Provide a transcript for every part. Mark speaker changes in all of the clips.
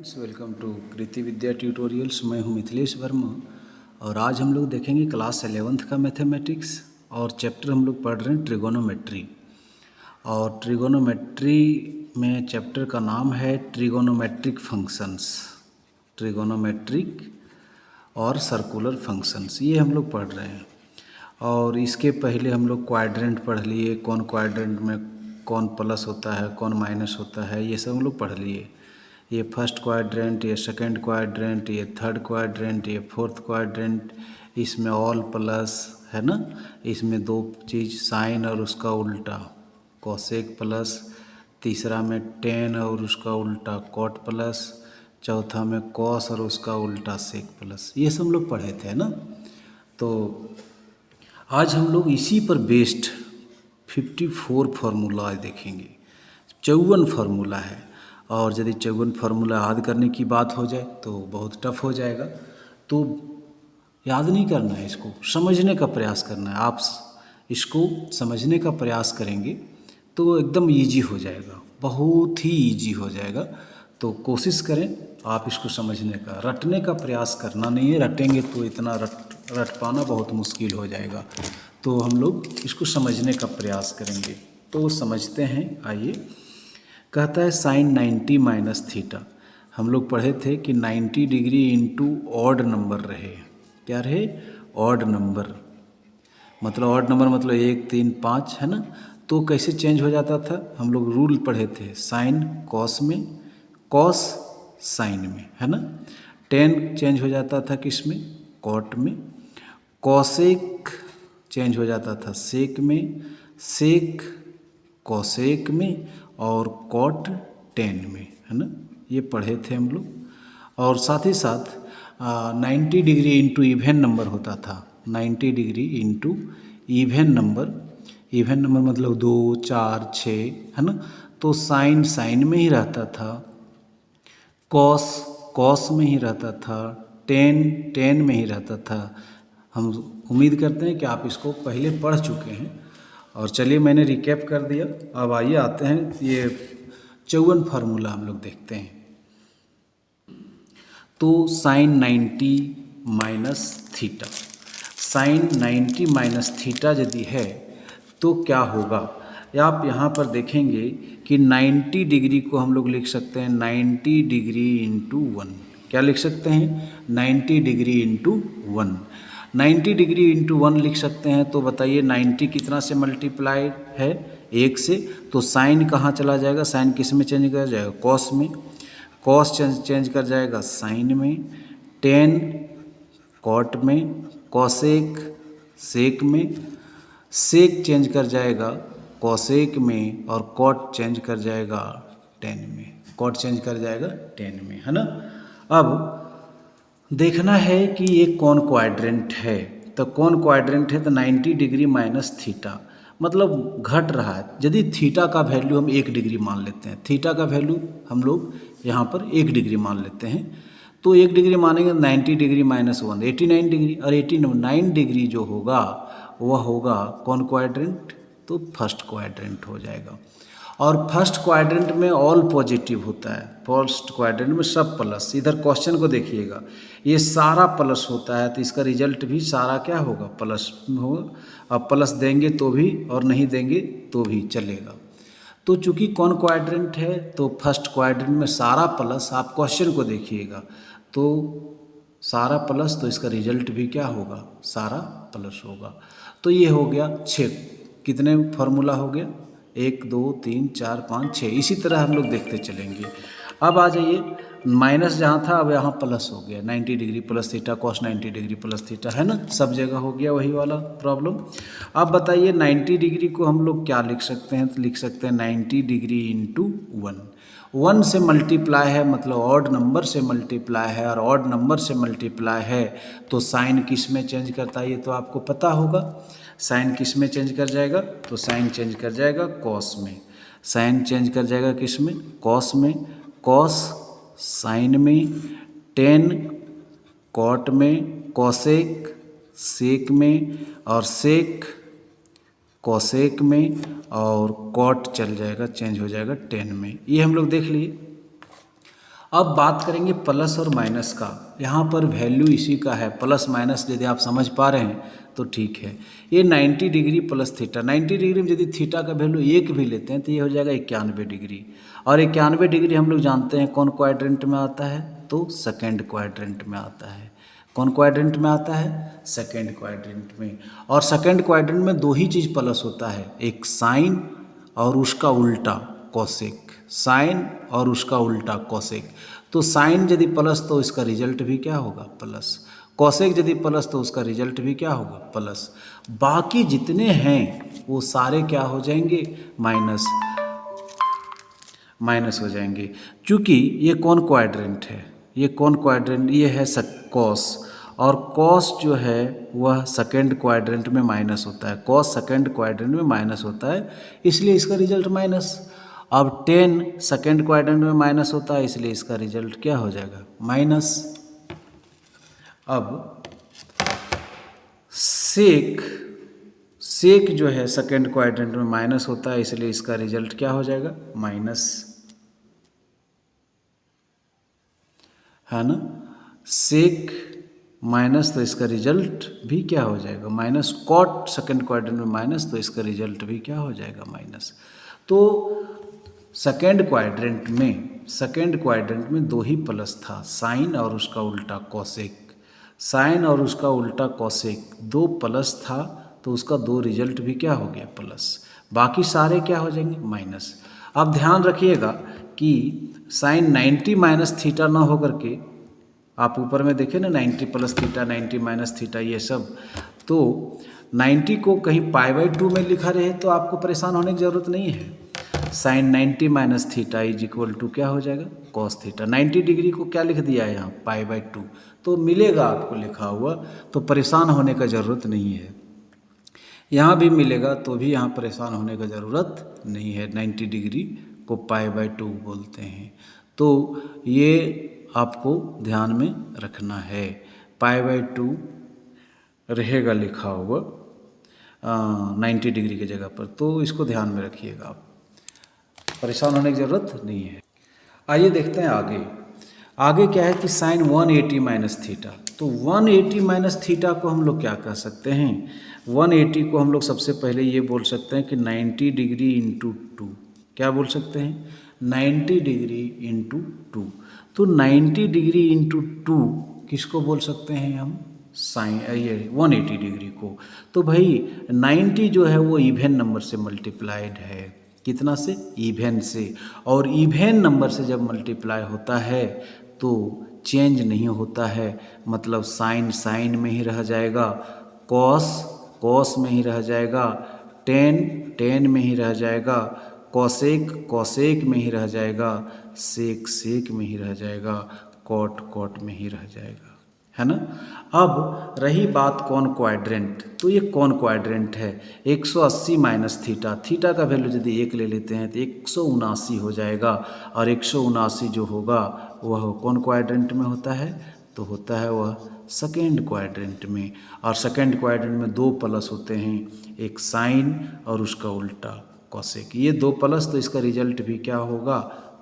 Speaker 1: Welcome to Kriti Vidya tutorials. मैं हूं मिथिलेश वर्मा और आज हम लोग देखेंगे क्लास 11th का मैथमेटिक्स और चैप्टर हम लोग पढ़ रहे हैं ट्रिगोनोमेट्री। और ट्रिगोनोमेट्री में चैप्टर का नाम है ट्रिगोनोमेट्रिक फंक्शंस, ट्रिगोनोमेट्रिक और सर्कुलर फंक्शंस, ये हम लोग पढ़ रहे हैं। और इसके पहले हम लोग क्वाड्रेंट पढ़ लिए, कौन क्वाड्रेंट में कौन प्लस होता है कौन माइनस होता है, ये सब हम लोग पढ़ लिए। ये फर्स्ट क्वाड्रेंट, ये सेकंड क्वाड्रेंट, ये थर्ड क्वाड्रेंट, ये फोर्थ क्वाड्रेंट, इसमें ऑल प्लस है ना, इसमें दो चीज़ साइन और उसका उल्टा कोसेक प्लस, तीसरा में टेन और उसका उल्टा कॉट प्लस, चौथा में कॉस और उसका उल्टा सेक प्लस, ये सब लोग पढ़े थे ना। तो आज हम लोग इसी पर बेस्ड 54 फार्मूला देखेंगे। 54 फार्मूला है और यदि 54 फार्मूला याद करने की बात हो जाए तो बहुत टफ हो जाएगा। तो याद नहीं करना है, इसको समझने का प्रयास करना है। आप इसको समझने का प्रयास करेंगे तो एकदम इजी हो जाएगा, बहुत ही इजी हो जाएगा। तो कोशिश करें आप इसको समझने का, रटने का प्रयास करना नहीं है। रटेंगे तो इतना रट पाना बहुत मुश्किल हो जाएगा। तो हम लोग इसको समझने का प्रयास करेंगे। तो समझते हैं, आइए। कहता है साइन 90 माइनस थीटा। हम लोग पढ़े थे कि 90 डिग्री इंटू ऑड नंबर रहे। क्या रहे? Odd number. मतलब ऑड नंबर मतलब 1 3 5 है ना। तो कैसे चेंज हो जाता था? हम लोग रूल पढ़े थे, साइन कॉस में, कॉस साइन में, है ना। टेन चेंज हो जाता था किस में? कॉट में। कॉसेक चेंज हो जाता था सेक में, सेक कॉसेक में, और कॉट टेन में, है ना। ये पढ़े थे हम लोग। और साथ ही साथ 90 डिग्री इंटू इवेन नंबर होता था। 90 degree into even number, even number मतलब 2 4 6, है ना। तो साइन साइन में ही रहता था, कॉस कॉस में ही रहता था, टेन टेन में ही रहता था। हम उम्मीद करते हैं कि आप इसको पहले पढ़ चुके हैं। और चलिए मैंने रिकैप कर दिया। अब आइए आते हैं, ये 54 फार्मूला हम लोग देखते हैं। तो sine 90 minus theta, sine 90 minus theta यदि है तो क्या होगा? या आप यहाँ पर देखेंगे कि 90 डिग्री को हम लोग लिख सकते हैं 90 डिग्री इंटू 1। क्या लिख सकते हैं? 90 डिग्री इंटू 1। 90 डिग्री इंटू 1 लिख सकते हैं। तो बताइए 90 कितना से मल्टीप्लाइड है? 1 से। तो साइन कहाँ चला जाएगा? साइन किस में चेंज कर जाएगा? कॉस में। कॉस चेंज कर जाएगा साइन में, टेन कॉट में, कॉसेक सेक में, सेक चेंज कर जाएगा कॉसेक में, और कॉट चेंज कर जाएगा टेन में, कॉट चेंज कर जाएगा टेन में, है ना। अब देखना है कि ये कौन क्वाड्रेंट है। तो कौन क्वाड्रेंट है? तो 90 डिग्री माइनस थीटा, मतलब घट रहा है। यदि थीटा का वैल्यू हम 1 डिग्री मान लेते हैं, थीटा का वैल्यू हम लोग यहाँ पर 1 डिग्री मान लेते हैं। तो 1 डिग्री मानेंगे 90 डिग्री माइनस 1 89 डिग्री, और 89 डिग्री जो होगा वह होगा कौन क्वाड्रेंट? तो फर्स्ट क्वाड्रेंट हो जाएगा। और फर्स्ट क्वाड्रेंट में ऑल पॉजिटिव होता है, फर्स्ट क्वाड्रेंट में सब प्लस। इधर क्वेश्चन को देखिएगा, ये सारा प्लस होता है, तो इसका रिजल्ट भी सारा क्या होगा? प्लस होगा। अब प्लस देंगे तो भी और नहीं देंगे तो भी चलेगा। तो चूंकि कौन क्वाड्रेंट है तो फर्स्ट क्वाड्रेंट में सारा प्लस। आप क्वेश्चन को देखिएगा तो सारा प्लस, तो इसका रिजल्ट भी क्या होगा? सारा प्लस होगा। तो ये हो गया 6। कितने फार्मूला हो गया? 1 2 3 4 5 6। इसी तरह हम लोग देखते चलेंगे। अब आ जाइए, माइनस जहाँ था अब यहाँ प्लस हो गया। 90 degree plus theta, cos 90 degree plus theta, है ना। सब जगह हो गया वही वाला प्रॉब्लम। अब बताइए 90 डिग्री को हम लोग क्या लिख सकते हैं? तो लिख सकते हैं 90 डिग्री इंटू 1। 1 से मल्टीप्लाई है मतलब ऑड नंबर से मल्टीप्लाई है, और ऑड नंबर से मल्टीप्लाई है तो साइन किस में चेंज करता है? ये तो आपको पता होगा। साइन किस में चेंज कर जाएगा? तो साइन चेंज कर जाएगा कॉस में। साइन चेंज कर जाएगा किस में? कॉस में। कॉस साइन में, टेन कॉट में, कॉसेक सेक में, और सेक कॉसेक में, और कॉट चल जाएगा, चेंज हो जाएगा टेन में। ये हम लोग देख लिए। अब बात करेंगे प्लस और माइनस का। यहाँ पर वैल्यू इसी का है, प्लस माइनस यदि आप समझ पा रहे हैं तो ठीक है। ये 90 डिग्री प्लस थीटा, 90 डिग्री में यदि थीटा का वैल्यू 1 भी लेते हैं तो ये हो जाएगा 91 डिग्री। और 91 डिग्री हम लोग जानते हैं कौन क्वाड्रेंट में आता है, तो सेकेंड क्वाड्रेंट में आता है। कौन क्वाड्रेंट में आता है, सेकेंड क्वाड्रेंट में। और सेकेंड क्वाड्रेंट में दो ही चीज़ प्लस होता है, एक साइन और उसका उल्टा कोसेक, साइन और उसका उल्टा कोसेक। तो साइन यदि प्लस तो इसका रिजल्ट भी क्या होगा, प्लस। कोसेक यदि प्लस तो उसका रिजल्ट भी क्या होगा, प्लस। बाकी जितने हैं वो सारे क्या हो जाएंगे, माइनस, माइनस हो जाएंगे। क्योंकि ये कौन क्वाड्रेंट है, ये कौन क्वाड्रेंट, ये है कॉस, और कॉस जो है वह सेकेंड क्वाड्रेंट में माइनस होता है, कॉस सेकेंड क्वाड्रेंट में माइनस होता है, इसलिए इसका रिजल्ट माइनस। अब 10 सेकेंड क्वाड्रेंट में माइनस होता है, इसलिए इसका रिजल्ट क्या हो जाएगा, माइनस। अब सेक, सेक जो है सेकेंड क्वाड्रेंट में माइनस होता है, इसलिए इसका रिजल्ट क्या हो जाएगा, माइनस, है ना। सेक माइनस तो इसका रिजल्ट भी क्या हो जाएगा, माइनस। कॉट सेकेंड क्वाड्रेंट में माइनस तो इसका रिजल्ट भी क्या हो जाएगा, माइनस। तो सेकेंड क्वाड्रेंट में दो ही प्लस था, साइन और उसका उल्टा कोसेक। साइन और उसका उल्टा कोसेक दो प्लस था, तो उसका दो रिजल्ट भी क्या हो गया, प्लस। बाकी सारे क्या हो जाएंगे, माइनस। अब ध्यान रखिएगा कि साइन 90 माइनस थीटा ना होकर के, आप ऊपर में देखें ना 90 प्लस थीटा, 90 माइनस थीटा, ये सब, तो 90 को कहीं π/2 में लिखा रहे तो आपको परेशान होने की ज़रूरत नहीं है। Sine 90 minus theta is equal to क्या हो जाएगा, कॉस थीटा। 90 डिग्री को क्या लिख दिया है यहाँ, π/2, तो मिलेगा आपको लिखा हुआ, तो परेशान होने का ज़रूरत नहीं है। यहाँ भी मिलेगा तो भी यहाँ परेशान होने का ज़रूरत नहीं है। 90 डिग्री को π/2 बोलते हैं, तो ये आपको ध्यान में रखना है। π/2 रहेगा लिखा हुआ 90 डिग्री की जगह पर, तो इसको ध्यान में रखिएगा आप, परेशान होने की ज़रूरत नहीं है। आइए देखते हैं आगे। आगे क्या है कि साइन 180 माइनस थीटा, तो 180 माइनस थीटा को हम लोग क्या कह सकते हैं, 180 को हम लोग सबसे पहले ये बोल सकते हैं कि 90 डिग्री इंटू 2, क्या बोल सकते हैं, 90 डिग्री इंटू 2। तो 90 डिग्री इंटू 2 किसको बोल सकते हैं हम, साइन, ये 180 डिग्री को। तो भाई 90 जो है वो इवन नंबर से मल्टीप्लाइड है, कितना से, इवन से। और इवन नंबर से जब मल्टीप्लाई होता है तो चेंज नहीं होता है, मतलब साइन साइन में ही रह जाएगा, कॉस कॉस में ही रह जाएगा, टेन टेन में ही रह जाएगा, कॉसेक कॉसेक में ही रह जाएगा, सेक सेक में ही रह जाएगा, कॉट कॉट में ही रह जाएगा, है ना। अब रही बात कौन क्वाड्रेंट, तो ये कौन क्वाड्रेंट है, 180 माइनस थीटा, थीटा का वैल्यू यदि 1 ले लेते हैं तो 179 हो जाएगा, और 179 जो होगा वह कौन क्वाड्रेंट में होता है, तो होता है वह सेकेंड क्वाड्रेंट में। और सेकेंड क्वाड्रेंट में दो प्लस होते हैं, एक साइन और उसका उल्टा कोसेक, ये दो प्लस, तो इसका रिजल्ट भी क्या होगा,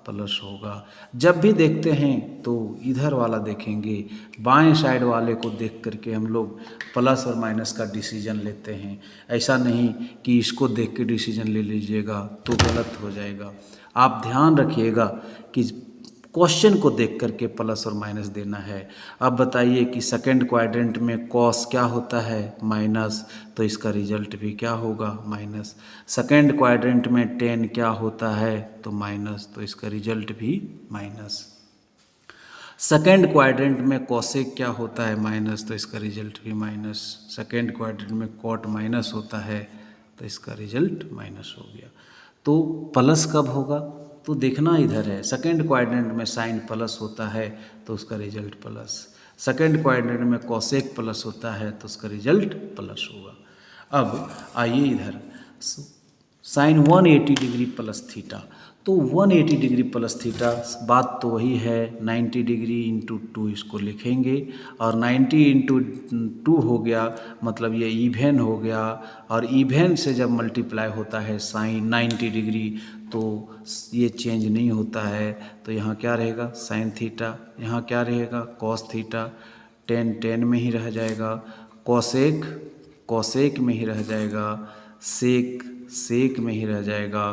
Speaker 1: प्लस होगा। जब भी देखते हैं तो इधर वाला देखेंगे, बाएं साइड वाले को देख करके हम लोग प्लस और माइनस का डिसीजन लेते हैं। ऐसा नहीं कि इसको देख के डिसीजन ले लीजिएगा तो गलत हो जाएगा। आप ध्यान रखिएगा कि क्वेश्चन को देख करके प्लस और माइनस देना है। अब बताइए कि सेकंड क्वाड्रेंट में कॉस क्या होता है, माइनस, तो इसका रिजल्ट भी क्या होगा, माइनस। सेकंड क्वाड्रेंट में टेन क्या होता है, तो माइनस, तो इसका रिजल्ट भी माइनस। सेकंड क्वाड्रेंट में कॉसेक क्या होता है, माइनस, तो इसका रिजल्ट भी माइनस। सेकंड क्वाड्रेंट में कॉट माइनस होता है तो इसका रिजल्ट माइनस हो गया। तो प्लस कब होगा, तो देखना इधर है, सेकंड क्वाड्रेंट में साइन प्लस होता है तो उसका रिजल्ट प्लस, सेकंड क्वाड्रेंट में कॉसेक प्लस होता है तो उसका रिजल्ट प्लस होगा। अब आइए इधर, साइन 180 डिग्री प्लस थीटा, तो 180 डिग्री प्लस थीटा, बात तो वही है, 90 डिग्री इंटू 2 इसको लिखेंगे, और 90 इंटू 2 हो गया, मतलब ये इवेन हो गया, और इवेन से जब मल्टीप्लाई होता है साइन 90 डिग्री तो ये चेंज नहीं होता है। तो यहाँ क्या रहेगा साइन थीटा, यहाँ क्या रहेगा कॉस थीटा, टेन टेन में ही रह जाएगा, कॉसेक कॉसेक में ही रह जाएगा, सेक सेक में ही रह जाएगा,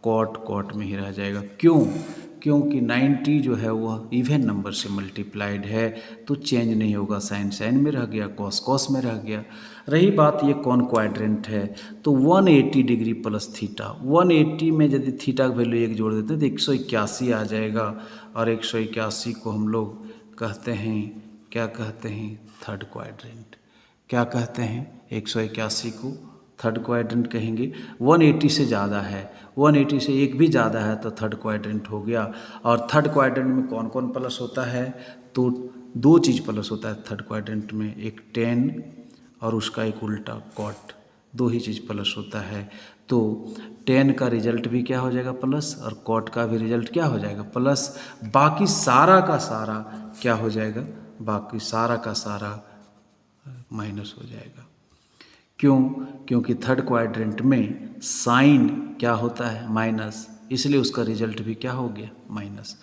Speaker 1: कॉट कॉट में ही रह जाएगा। क्यों? क्योंकि 90 जो है वह इवन नंबर से मल्टीप्लाइड है तो चेंज नहीं होगा, साइन साइन में रह गया, कॉस कॉस में रह गया। रही बात ये कौन क्वाड्रेंट है तो 180 डिग्री प्लस थीटा, 180 में यदि थीटा का वैल्यू 1 जोड़ देते हैं तो 181 आ जाएगा, और 181 को हम लोग कहते हैं, क्या कहते हैं थर्ड क्वाड्रेंट। क्या कहते हैं 181 को थर्ड क्वाड्रेंट कहेंगे। 180 से ज़्यादा है, 180 से एक भी ज़्यादा है तो थर्ड क्वाड्रेंट हो गया। और थर्ड क्वाड्रेंट में कौन कौन प्लस होता है तो दो चीज़ प्लस होता है थर्ड क्वाड्रेंट में, एक 10 और उसका एक उल्टा कॉट, दो ही चीज़ प्लस होता है। तो 10 का रिजल्ट भी क्या हो जाएगा प्लस, और कॉट का भी रिजल्ट क्या हो जाएगा प्लस। बाकी सारा का सारा क्या हो जाएगा, बाकी सारा का सारा माइनस हो जाएगा। क्यों? क्योंकि थर्ड क्वाड्रेंट में साइन क्या होता है माइनस, इसलिए उसका रिजल्ट भी क्या हो गया माइनस।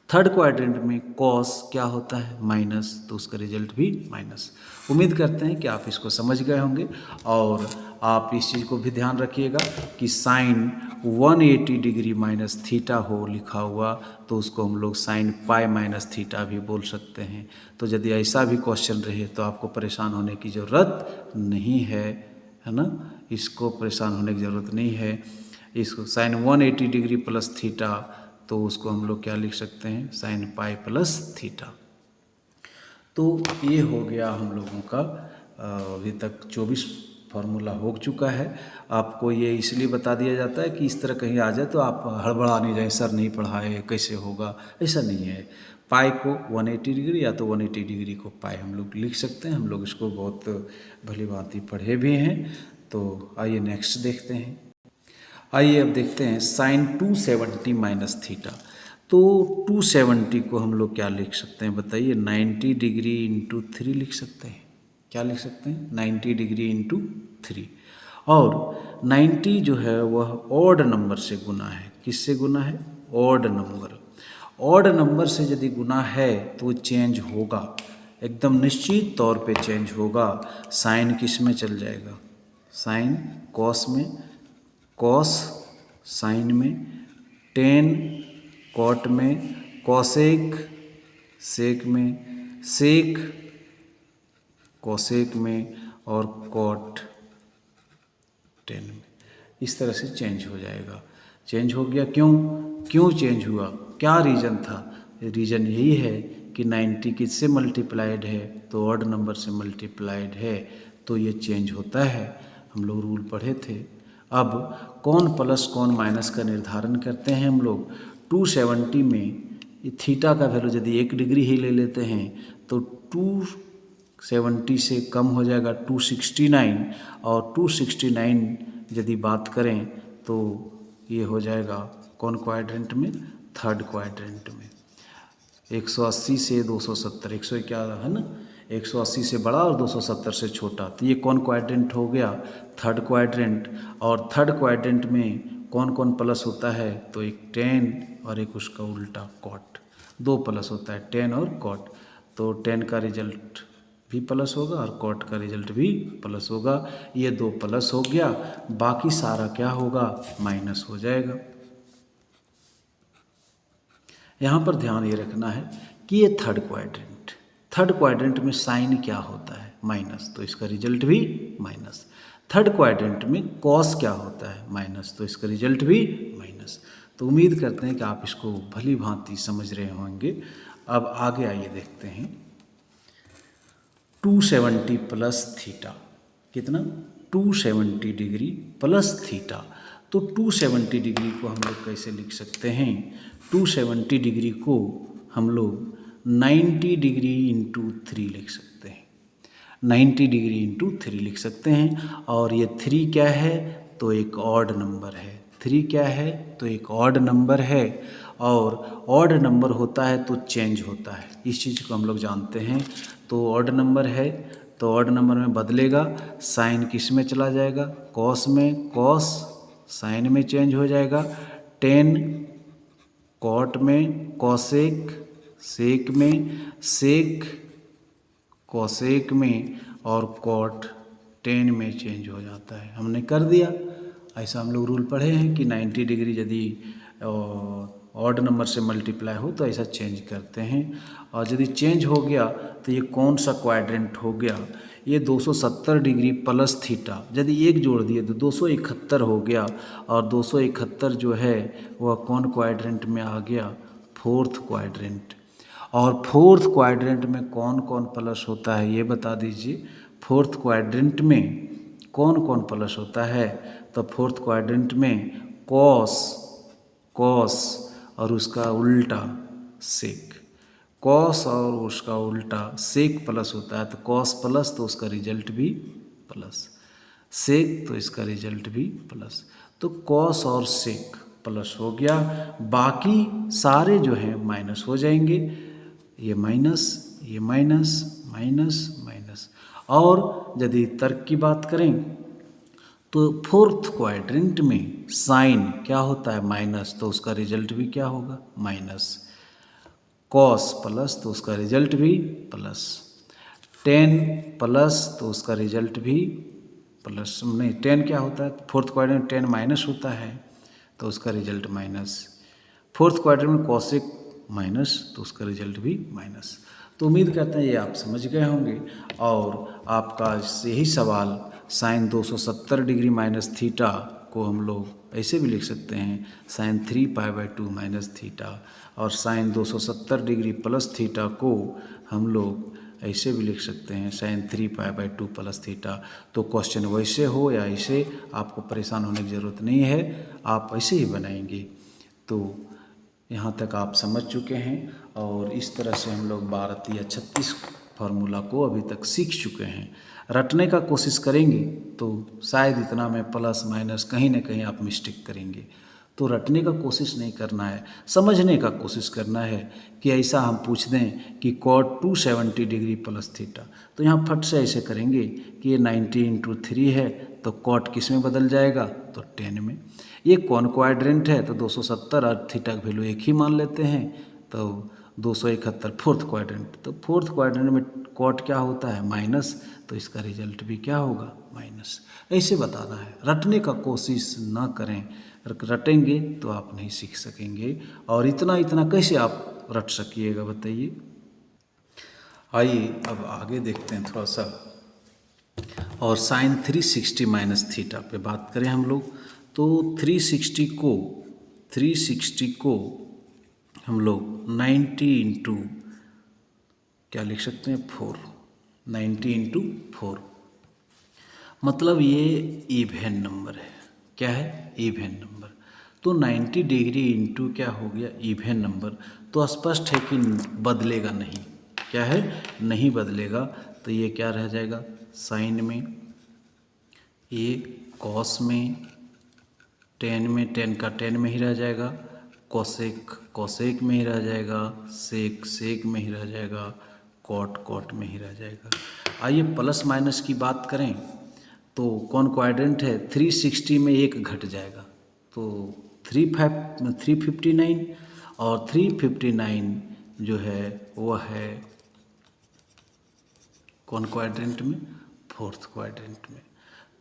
Speaker 1: थर्ड क्वाड्रेंट में कॉस क्या होता है माइनस, तो उसका रिजल्ट भी माइनस। उम्मीद करते हैं कि आप इसको समझ गए होंगे, और आप इस चीज़ को भी ध्यान रखिएगा कि साइन 180 डिग्री माइनस थीटा हो लिखा हुआ तो उसको हम लोग साइन पाई माइनस थीटा भी बोल सकते हैं। तो यदि ऐसा भी क्वेश्चन रहे तो आपको परेशान होने की ज़रूरत नहीं है ना, इसको परेशान होने की ज़रूरत नहीं है। इसको साइन 180 डिग्री प्लस थीटा तो उसको हम लोग क्या लिख सकते हैं साइन पाई प्लस थीटा। तो ये हो गया हम लोगों का अभी तक 24 फार्मूला हो चुका है। आपको ये इसलिए बता दिया जाता है कि इस तरह कहीं आ जाए तो आप हड़बड़ा नहीं जाए, सर नहीं पढ़ाए कैसे होगा, ऐसा नहीं है। पाई को 180 डिग्री या तो 180 डिग्री को पाई हम लोग लिख सकते हैं, हम लोग इसको बहुत भली भांति पढ़े भी हैं। तो आइए नेक्स्ट देखते हैं। आइए अब देखते हैं साइन 270 माइनस थीटा। तो 270 को हम लोग क्या लिख सकते हैं बताइए, 90 डिग्री इंटू 3 लिख सकते हैं। क्या लिख सकते हैं 90 डिग्री इंटू 3। और 90 जो है वह ऑड नंबर से गुना है, किससे गुना है ऑड नंबर। ऑड नंबर से यदि गुना है तो चेंज होगा, एकदम निश्चित तौर पे चेंज होगा। साइन किस में चल जाएगा, साइन कॉस में, कॉस साइन में, टेन कॉट में, कॉसेक सेक में, सेक कॉसेक में, और कॉट टेन में। इस तरह से चेंज हो जाएगा। चेंज हो गया, क्यों चेंज हुआ, क्या रीज़न था। रीज़न यही है कि 90 किससे मल्टीप्लाइड है तो ऑड नंबर से मल्टीप्लाइड है, तो ये चेंज होता है। हम लोग रूल पढ़े थे। अब कौन प्लस कौन माइनस का निर्धारण करते हैं हम लोग। 270 में थीटा का वैल्यू यदि 1 डिग्री ही ले लेते हैं तो 270 से कम हो जाएगा 269, और 269 यदि बात करें तो ये हो जाएगा कौन क्वाड्रेंट में, थर्ड क्वाड्रेंट में। 180 से 270, 100 क्या है ना, 180 से बड़ा और 270 से छोटा, तो ये कौन क्वाड्रेंट हो गया थर्ड क्वाड्रेंट। और थर्ड क्वाड्रेंट में कौन कौन प्लस होता है तो एक 10 और एक उसका उल्टा कॉट, दो प्लस होता है 10 और कॉट। तो 10 का रिजल्ट भी प्लस होगा और कॉट का रिजल्ट भी प्लस होगा। ये दो प्लस हो गया, बाकी सारा क्या होगा माइनस हो जाएगा। यहाँ पर ध्यान ये रखना है कि ये थर्ड क्वाड्रेंट में साइन क्या होता है माइनस, तो इसका रिजल्ट भी माइनस। थर्ड क्वाड्रेंट में कॉस क्या होता है माइनस, तो इसका रिजल्ट भी माइनस। तो उम्मीद करते हैं कि आप इसको भली भांति समझ रहे होंगे। अब आगे आइए देखते हैं 270 प्लस थीटा, कितना 270 डिग्री प्लस थीटा। तो 270 डिग्री को हम लोग कैसे लिख सकते हैं, 270 डिग्री को हम लोग 90 डिग्री इंटू 3 लिख सकते हैं, 90 डिग्री इंटू 3 लिख सकते हैं। और ये 3 क्या है तो एक ऑड नंबर है, 3 क्या है तो एक ऑड नंबर है, और ऑड नंबर होता है तो चेंज होता है, इस चीज़ को हम लोग जानते हैं। तो ऑड नंबर है तो ऑड नंबर में बदलेगा, साइन किस में चला जाएगा कॉस में, कॉस साइन में चेंज हो जाएगा, टेन, कॉट में, कॉसेक, सेक में, सेक कॉसेक में, और कॉट टेन में चेंज हो जाता है। हमने कर दिया। ऐसा हम लोग रूल पढ़े हैं कि 90 डिग्री यदि ऑड नंबर से मल्टीप्लाई हो तो ऐसा चेंज करते हैं। और यदि चेंज हो गया तो ये कौन सा क्वाड्रेंट हो गया, ये 270 डिग्री प्लस थीटा, यदि एक जोड़ दिए तो 271 हो गया। और 271 जो है वह कौन क्वाड्रेंट में आ गया, फोर्थ क्वाड्रेंट। और फोर्थ क्वाड्रेंट में कौन कौन प्लस होता है ये बता दीजिए। फोर्थ क्वाड्रेंट में कौन कौन प्लस होता है, तो फोर्थ क्वाड्रेंट में कॉस, कॉस और उसका उल्टा सेक, कॉस और उसका उल्टा सेक प्लस होता है। तो कॉस प्लस तो उसका रिजल्ट भी प्लस, सेक तो इसका रिजल्ट भी प्लस। तो कॉस और सेक प्लस हो गया, बाकी सारे जो हैं माइनस हो जाएंगे। ये माइनस, ये माइनस, माइनस, माइनस। और यदि तर्क की बात करें तो फोर्थ क्वाड्रेंट में साइन क्या होता है, माइनस, तो उसका रिजल्ट भी क्या होगा, माइनस। कॉस प्लस तो उसका रिजल्ट भी प्लस। टेन प्लस तो उसका रिजल्ट भी प्लस। नहीं, टेन क्या होता है, फोर्थ क्वाड्रेंट में टेन माइनस होता है तो उसका रिजल्ट माइनस। फोर्थ क्वाड्रेंट में कॉसेक माइनस तो उसका रिजल्ट भी माइनस। तो उम्मीद करते हैं ये आप समझ गए होंगे। और आपका यही सवाल साइन 270 डिग्री माइनस थीटा को हम लोग ऐसे भी लिख सकते हैं, साइन 3π/2 माइनस थीटा। और साइन 270 डिग्री प्लस थीटा को हम लोग ऐसे भी लिख सकते हैं, साइन 3π/2 प्लस थीटा। तो क्वेश्चन वैसे हो या ऐसे, आपको परेशान होने की ज़रूरत नहीं है, आप ऐसे ही बनाएंगे। तो यहाँ तक आप समझ चुके हैं। और इस तरह से हम लोग 12 या 36 फार्मूला को अभी तक सीख चुके हैं। रटने का कोशिश करेंगे तो शायद इतना में प्लस माइनस कहीं ना कहीं आप मिस्टेक करेंगे। तो रटने का कोशिश नहीं करना है, समझने का कोशिश करना है कि ऐसा हम पूछ दें कि कॉट 270 डिग्री प्लस थीटा, तो यहाँ फट से ऐसे करेंगे कि ये 90 × 3 है, तो कॉट किस में बदल जाएगा, तो 10 में। ये कौन क्वाड्रेंट है, तो 270 और थीटा का वैल्यू एक ही मान लेते हैं, तो 271 फोर्थ क्वाड्रेंट। तो फोर्थ क्वाड्रेंट में कॉट क्या होता है, माइनस, तो इसका रिजल्ट भी क्या होगा, माइनस। ऐसे बताना है, रटने का कोशिश ना करें। रटेंगे तो आप नहीं सीख सकेंगे। और इतना इतना कैसे आप रट सकिएगा बताइए। आइए अब आगे देखते हैं थोड़ा सा। और साइन 360 माइनस थीटा पे बात करें हम लोग, तो 360 को हम लोग 90 इंटू क्या लिख सकते हैं, 4, 90 इंटू 4, मतलब ये इवन नंबर है। क्या है, इवन नंबर। तो 90 डिग्री इंटू क्या हो गया, इवन नंबर। तो स्पष्ट है कि बदलेगा नहीं। क्या है, नहीं बदलेगा। तो ये क्या रह जाएगा, साइन में, ये कॉस में, टेन में, टेन का 10 में ही रह जाएगा, कोसेक कोसेक में ही रह जाएगा, सेक सेक में ही रह जाएगा, कॉट कॉट में ही रह जाएगा। आइए प्लस माइनस की बात करें तो कौन क्वाड्रेंट है, 360 में एक घट जाएगा, तो 359, और 359 जो है वह है कौन क्वाड्रेंट में, फोर्थ क्वाड्रेंट में।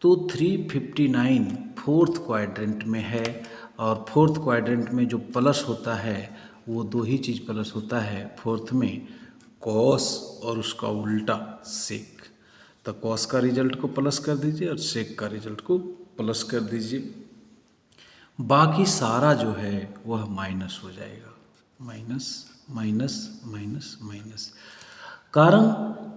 Speaker 1: तो 359 फोर्थ क्वाड्रेंट में है। और फोर्थ क्वाड्रेंट में जो प्लस होता है वो दो ही चीज़ प्लस होता है फोर्थ में, कॉस और उसका उल्टा सेक। तो कॉस का रिजल्ट को प्लस कर दीजिए और सेक का रिजल्ट को प्लस कर दीजिए, बाकी सारा जो है वह माइनस हो जाएगा, माइनस माइनस माइनस माइनस। कारण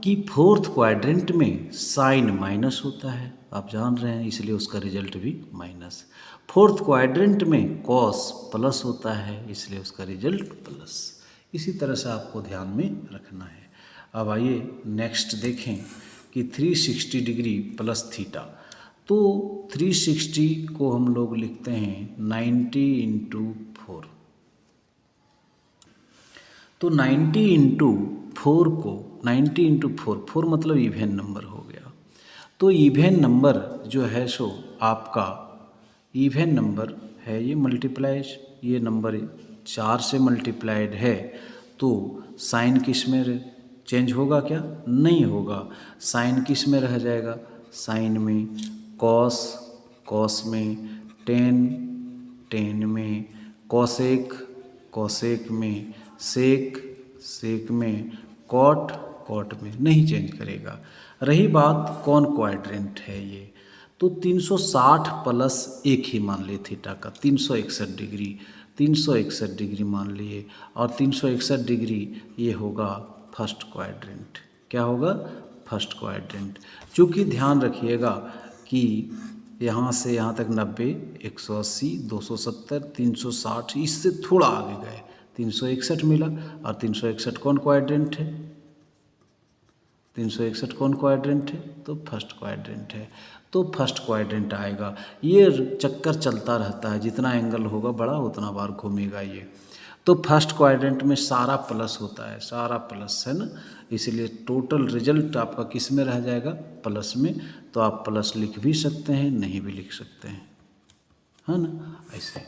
Speaker 1: कि फोर्थ क्वाड्रेंट में साइन माइनस होता है, आप जान रहे हैं, इसलिए उसका रिजल्ट भी माइनस। फोर्थ क्वाड्रेंट में कॉस प्लस होता है, इसलिए उसका रिजल्ट प्लस। इसी तरह से आपको ध्यान में रखना है। अब आइए नेक्स्ट देखें कि 360 डिग्री प्लस थीटा। तो 360 को हम लोग लिखते हैं 90 इंटू 4। तो 90 इंटू 4 को 90 इंटू 4 मतलब इवन नंबर हो गया। तो इवन नंबर जो है सो आपका इवन नंबर है, ये मल्टीप्लाई ये नंबर 4 से मल्टीप्लाइड है तो साइन किस में चेंज होगा क्या? नहीं होगा। साइन किस में रह जाएगा? साइन में, कॉस, कॉस में, टेन, टेन में, कॉसेक, कॉसेक में, सेक, सेक में, कॉट, कॉट में, नहीं चेंज करेगा। रही बात कौन क्वाड्रेंट है ये, तो 360 प्लस एक ही मान लिए थीटा का, 361 डिग्री, 361 डिग्री मान लिए, और 361 डिग्री ये होगा फर्स्ट क्वाड्रेंट। क्या होगा? First quadrant. चूँकि ध्यान रखिएगा कि यहाँ से यहाँ तक 90, 180, 270, 360, इससे थोड़ा आगे गए 361 मिला, और 361 कौन क्वाड्रेंट है? 361 कौन क्वाड्रेंट है? तो फर्स्ट क्वाड्रेंट है। तो फर्स्ट क्वाड्रेंट आएगा। ये चक्कर चलता रहता है, जितना एंगल होगा बड़ा उतना बार घूमेगा ये। तो फर्स्ट क्वाड्रेंट में सारा प्लस होता है, सारा प्लस है ना, इसलिए टोटल रिजल्ट आपका किस में रह जाएगा? प्लस में। तो आप प्लस लिख भी सकते हैं, नहीं भी लिख सकते हैं, है ना, ऐसे।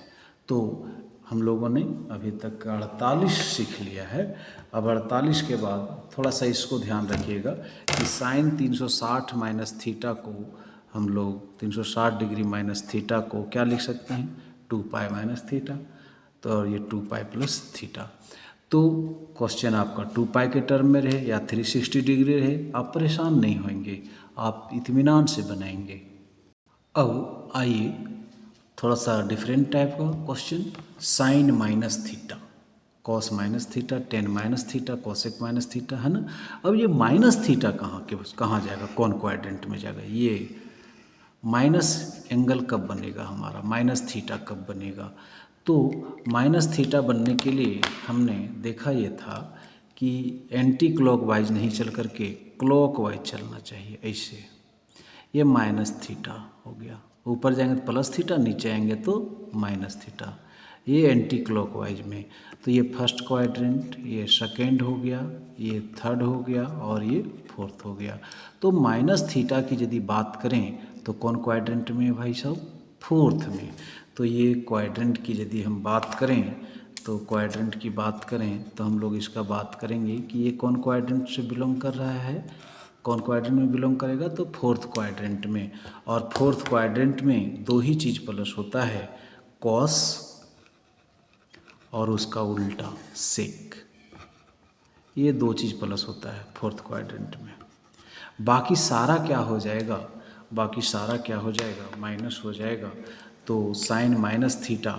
Speaker 1: तो हम लोगों ने अभी तक 48 सीख लिया है। अब 48 के बाद थोड़ा सा इसको ध्यान रखिएगा कि साइन 360 माइनस थीटा को हम लोग 360 डिग्री माइनस थीटा को क्या लिख सकते हैं? 2 पाई माइनस थीटा। तो ये 2 पाई प्लस थीटा। तो क्वेश्चन आपका 2 पाई के टर्म में रहे या 360 डिग्री रहे, आप परेशान नहीं होंगे, आप इत्मीनान से बनाएंगे। अब आइए थोड़ा सा डिफरेंट टाइप का question, sine minus theta, cos minus theta, tan minus theta, cosec minus theta, है ना। अब ये माइनस थीटा कहाँ जाएगा? कौन क्वाड्रेंट में जाएगा? ये माइनस एंगल कब बनेगा हमारा? माइनस थीटा कब बनेगा? तो माइनस थीटा बनने के लिए हमने देखा ये था कि एंटी क्लॉकवाइज नहीं चल करके क्लॉकवाइज चलना चाहिए, ऐसे। ये माइनस थीटा हो गया, ऊपर जाएंगे तो प्लस थीटा, नीचे आएंगे तो माइनस थीटा, ये एंटी क्लॉकवाइज में। तो ये फर्स्ट क्वाड्रेंट, ये सेकेंड हो गया, ये थर्ड हो गया, और ये फोर्थ हो गया। तो माइनस थीटा की यदि बात करें तो कौन क्वाड्रेंट में है भाई साहब? फोर्थ में। तो ये क्वाड्रेंट की यदि हम बात करें, तो क्वाड्रेंट की बात करें तो हम लोग इसका बात करेंगे कि ये कौन क्वाड्रेंट से बिलोंग कर रहा है, कौन क्वाड्रेंट में बिलोंग करेगा? तो फोर्थ क्वाड्रेंट में। और फोर्थ क्वाड्रेंट में दो ही चीज़ प्लस होता है, कॉस और उसका उल्टा सेक, ये दो चीज़ प्लस होता है फोर्थ क्वाड्रेंट में। बाकी सारा क्या हो जाएगा? बाकी सारा क्या हो जाएगा? माइनस हो जाएगा। तो sine minus theta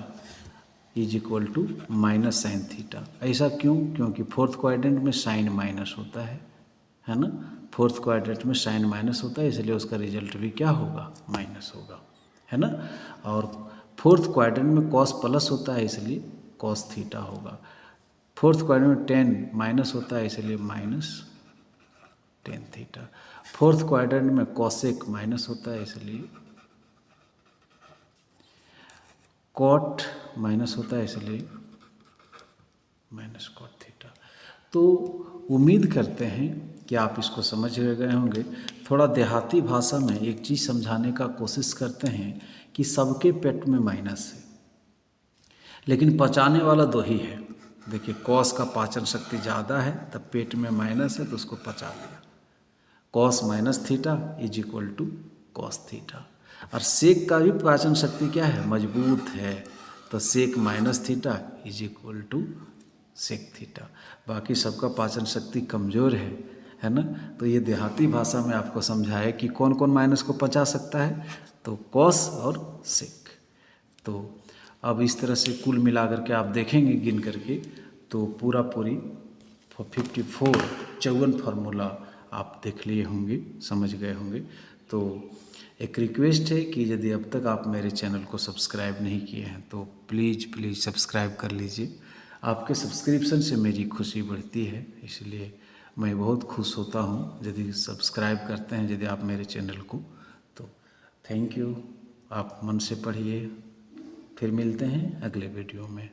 Speaker 1: is equal to minus sine theta. ऐसा क्यों? क्योंकि फोर्थ क्वाड्रेंट में साइन माइनस होता है ना। फोर्थ क्वाड्रेंट में साइन माइनस होता है, इसलिए उसका रिजल्ट भी क्या होगा? माइनस होगा, है ना। और फोर्थ क्वाड्रेंट में कॉस प्लस होता है, इसलिए कॉस थीटा होगा। फोर्थ क्वाड्रेंट में टेन माइनस होता है, इसलिए minus tan theta. Fourth quadrant में कॉसेक माइनस होता है, इसलिए कॉट माइनस होता है, इसलिए माइनस कॉट थीटा। तो उम्मीद करते हैं कि आप इसको समझ गए होंगे। थोड़ा देहाती भाषा में एक चीज़ समझाने का कोशिश करते हैं कि सबके पेट में माइनस है, लेकिन पचाने वाला दो ही है। देखिए, कॉस का पाचन शक्ति ज़्यादा है, तब पेट में माइनस है तो उसको पचा लिया। Cos minus theta is equal to cos theta. और सेक का भी पाचन शक्ति क्या है? मजबूत है, तो sec minus theta is equal to sec theta. बाकी सबका पाचन शक्ति कमज़ोर है ना। तो ये देहाती भाषा में आपको समझाया कि कौन कौन माइनस को पचा सकता है, तो कॉस और सेक। तो अब इस तरह से कुल मिलाकर के आप देखेंगे गिन करके, तो पूरी 54 फार्मूला आप देख लिए होंगे, समझ गए होंगे। तो एक रिक्वेस्ट है कि यदि अब तक आप मेरे चैनल को सब्सक्राइब नहीं किए हैं तो प्लीज़ सब्सक्राइब कर लीजिए। आपके सब्सक्रिप्शन से मेरी खुशी बढ़ती है, इसलिए मैं बहुत खुश होता हूँ यदि सब्सक्राइब करते हैं यदि आप मेरे चैनल को। तो थैंक यू, आप मन से पढ़िए। फिर मिलते हैं अगले वीडियो में।